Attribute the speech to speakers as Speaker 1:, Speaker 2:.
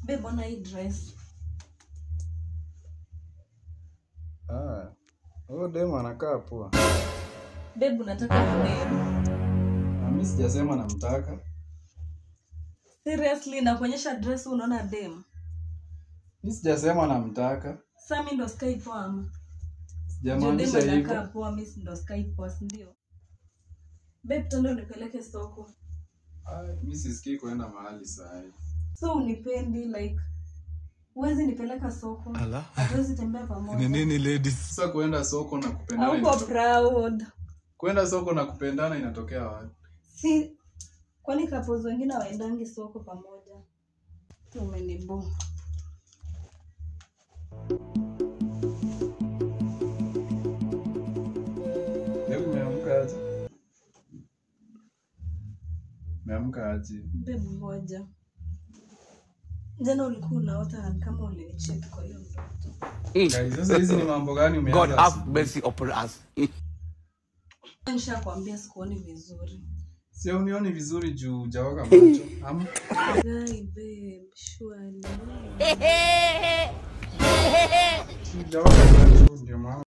Speaker 1: Babe, bona hii dress.
Speaker 2: Demo anakaa poa.
Speaker 1: Babe, unataka nini?
Speaker 2: Mimi sijasema namtaka.
Speaker 1: Seriously, nakuonyesha dress unaona dem.
Speaker 2: Mimi sijasema namtaka.
Speaker 1: Sasa mimi ndo sky poa ama?
Speaker 2: Sijamaanisha hivyo.
Speaker 1: Anakaa poa, mimi ndo sky poa, ndio. Babe, tuende nipeleke soko.
Speaker 2: Mimi sisikii kwenda mahali saa hii.
Speaker 1: So unipendi like uwezi nipeleka soko. Hatuwezi tembea pamoja.
Speaker 3: Nini ladies?
Speaker 2: Sasa kwenda soko na kupendana.
Speaker 1: Hauko proud.
Speaker 2: Kwenda soko na kupendana inatokea wapi?
Speaker 1: Si kwani couples wengine waendangi soko pamoja. Umenibo.
Speaker 2: Hebu umeamka aje? Umeamka aje?
Speaker 1: Babe, ngoja. Jana ulikuwa unaota kama ulinicheki kwa hiyo ndoto.
Speaker 2: Guys, sasa hizi ni mambo gani umeanza?
Speaker 3: God have mercy upon us.
Speaker 1: Nishakwambia sikuoni vizuri.
Speaker 2: Sio unioni vizuri juu hujaoga macho.
Speaker 1: Guy, babe, surely.
Speaker 2: Hujaoga macho ndio maana